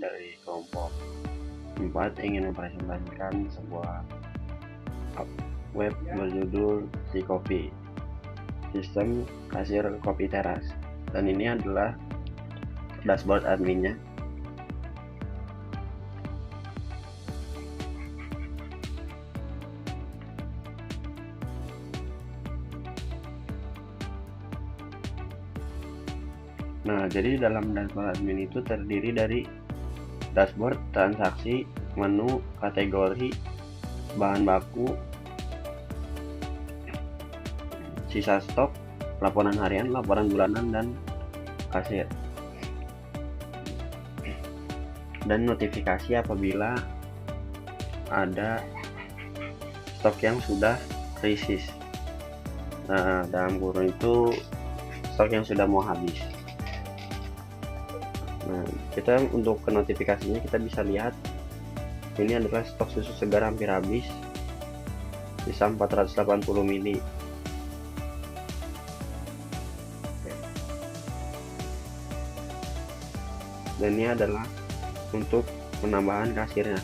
dari kelompok 4 ingin mempresentasikan sebuah web berjudul Ckopi, sistem kasir kopi teras, dan ini adalah dashboard adminnya. Nah, jadi dalam dashboard admin itu terdiri dari dashboard, transaksi, menu, kategori, bahan baku, sisa stok, laporan harian, laporan bulanan, dan kasir. Dan notifikasi apabila ada stok yang sudah krisis. Nah, dalam kurun itu stok yang sudah mau habis. Nah, kita untuk ke notifikasinya kita bisa lihat ini adalah stok susu segar hampir habis, sisa 480 ml. Dan ini adalah untuk penambahan kasirnya.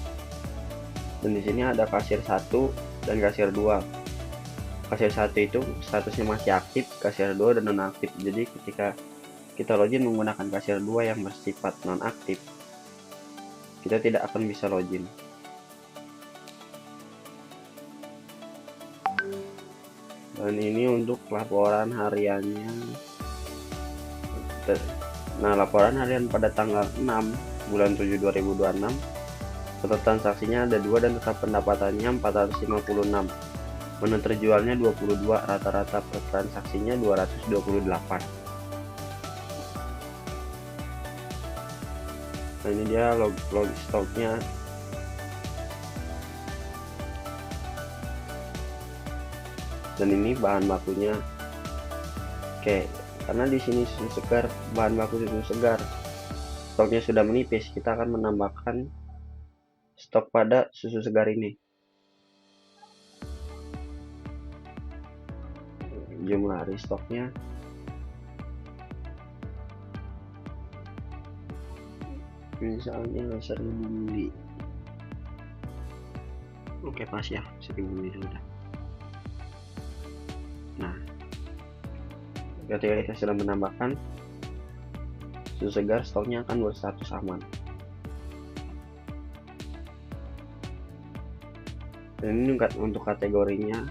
Dan di sini ada kasir 1 dan kasir 2. Kasir 1 itu statusnya masih aktif, kasir 2 dan nonaktif. Jadi ketika kita login menggunakan kasir 2 yang bersifat nonaktif, kita tidak akan bisa login. Dan ini untuk laporan hariannya. Nah, laporan harian pada tanggal 6 bulan 7 2026, total transaksinya ada 2 dan total pendapatannya 456. Menu terjualnya 22, rata-rata per transaksinya 228. Nah, ini dia log stoknya. Dan ini bahan bakunya. Oke, karena di sini susu segar, bahan baku susu segar, stoknya sudah menipis, kita akan menambahkan stok pada susu segar ini. Jumlah restoknya misalnya 1000 mili. Oke, pas ya, 1000 mili sudah. Nah, ketika kita sudah menambahkan susu segar, stoknya akan berstatus aman. Dan ini untuk kategorinya,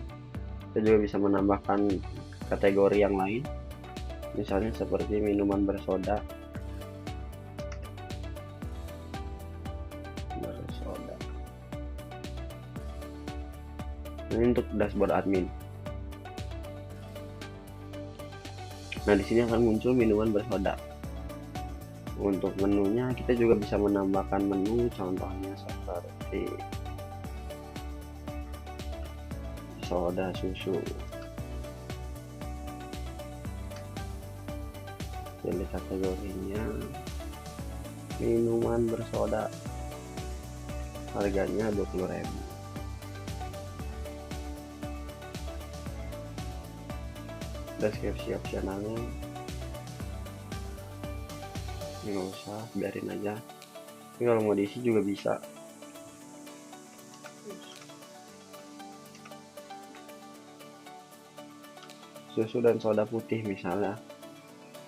kita juga bisa menambahkan kategori yang lain, misalnya seperti minuman bersoda. Ini untuk dashboard admin. Nah, di sini akan muncul minuman bersoda. Untuk menunya kita juga bisa menambahkan menu, contohnya seperti soda susu. Jadi kategorinya minuman bersoda, harganya 20.000. Deskripsi opsionalnya nggak usah, biarin aja. Ini kalau mau diisi juga bisa. Susu dan soda putih misalnya,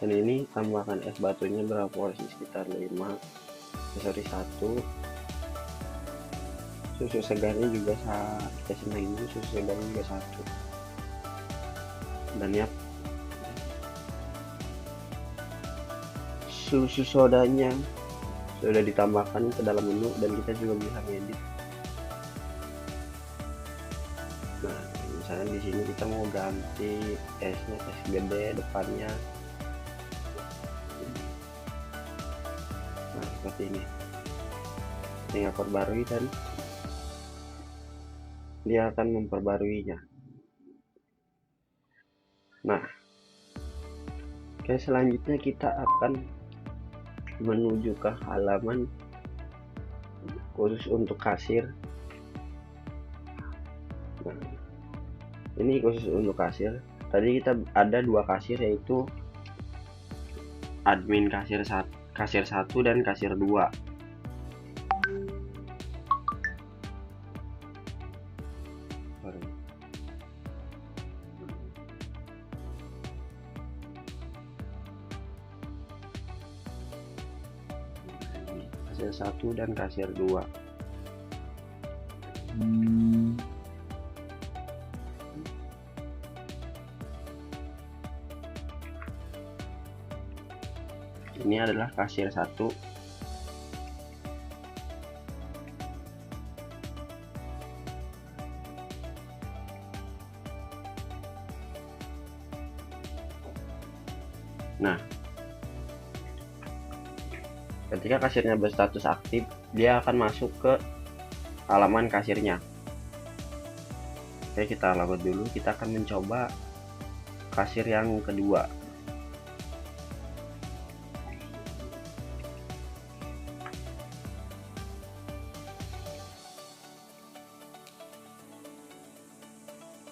dan ini tambahkan es batunya berapa porsi, sekitar 5, sorry 1. Susu segarnya juga kita senangin dulu, susu segarnya juga 1. Dan ya, susu sodanya sudah ditambahkan ke dalam menu, dan kita juga bisa ngedit. Nah, misalnya di sini kita mau ganti esnya, es gede depannya. Nah, seperti ini. Tinggal perbarui dan dia akan memperbaruinya. Nah, oke, selanjutnya kita akan menuju ke halaman khusus untuk kasir. Nah, ini khusus untuk kasir. Tadi kita ada 2 kasir, yaitu admin kasir 1 dan kasir 2. kasir 1 dan kasir 2. Ini adalah kasir 1. Nah, ketika kasirnya berstatus aktif, dia akan masuk ke halaman kasirnya. Oke, kita lewat dulu. Kita akan mencoba kasir yang kedua.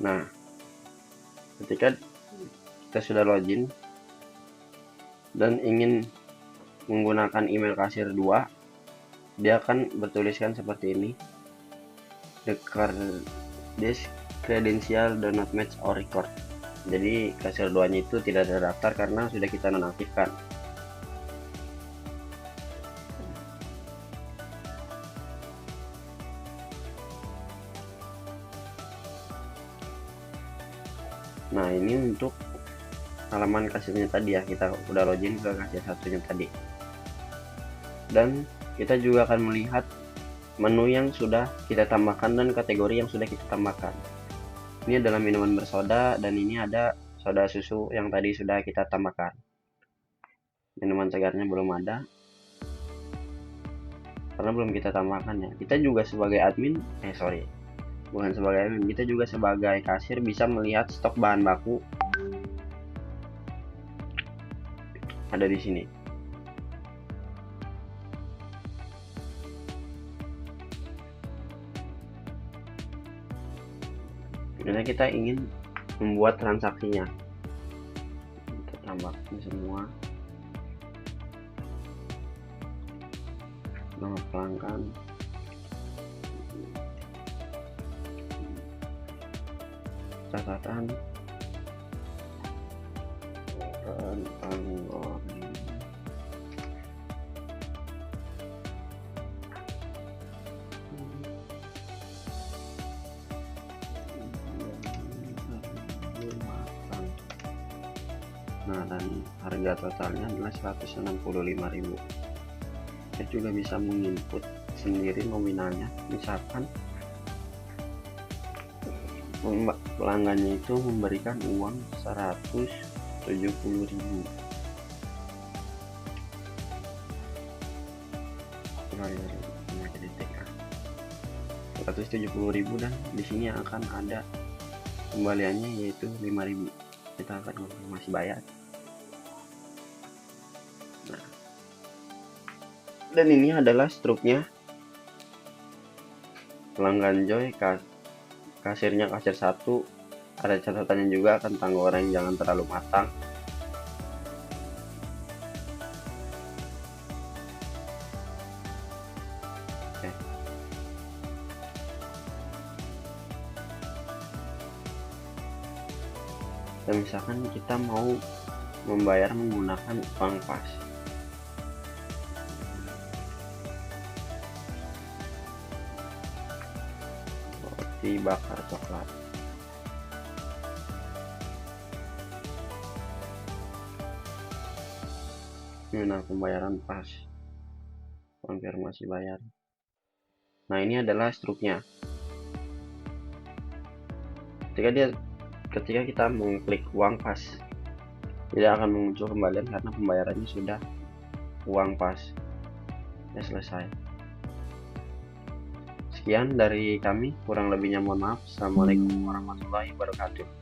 Nah, ketika kita sudah login dan ingin menggunakan email kasir 2, dia akan bertuliskan seperti ini: this credential do not match or record. Jadi kasir 2 nya itu tidak terdaftar karena sudah kita nonaktifkan. Nah, ini untuk halaman kasirnya tadi ya, kita udah login ke kasir satunya tadi, dan kita juga akan melihat menu yang sudah kita tambahkan dan kategori yang sudah kita tambahkan. Ini adalah minuman bersoda, dan ini ada soda susu yang tadi sudah kita tambahkan. Minuman segarnya belum ada karena belum kita tambahkan ya. Kita juga sebagai admin, bukan sebagai admin, kita juga sebagai kasir bisa melihat stok bahan baku ada di sini. Karena kita ingin membuat transaksinya, kita tambahkan semua, nama pelanggan, catatan, dan tanggal. Nah, dan harga totalnya adalah 165.000. Kita juga bisa menginput sendiri nominalnya. Misalkan pelanggannya itu memberikan uang 170.000. 170.000, dan di sini akan ada kembaliannya yaitu 5.000. Kita akan konfirmasi bayar. Nah, dan ini adalah struknya pelanggan Joy, kasirnya kasir 1. Ada catatannya juga tentang goreng jangan terlalu matang. Oke. Dan misalkan kita mau membayar menggunakan uang pas, roti bakar coklat, nah pembayaran pas, konfirmasi bayar. Nah, ini adalah struknya. Ketika kita mengklik uang pas, tidak akan muncul kembalian karena pembayarannya sudah uang pas. Ya, selesai. Sekian dari kami, kurang lebihnya mohon maaf. Assalamualaikum warahmatullahi wabarakatuh.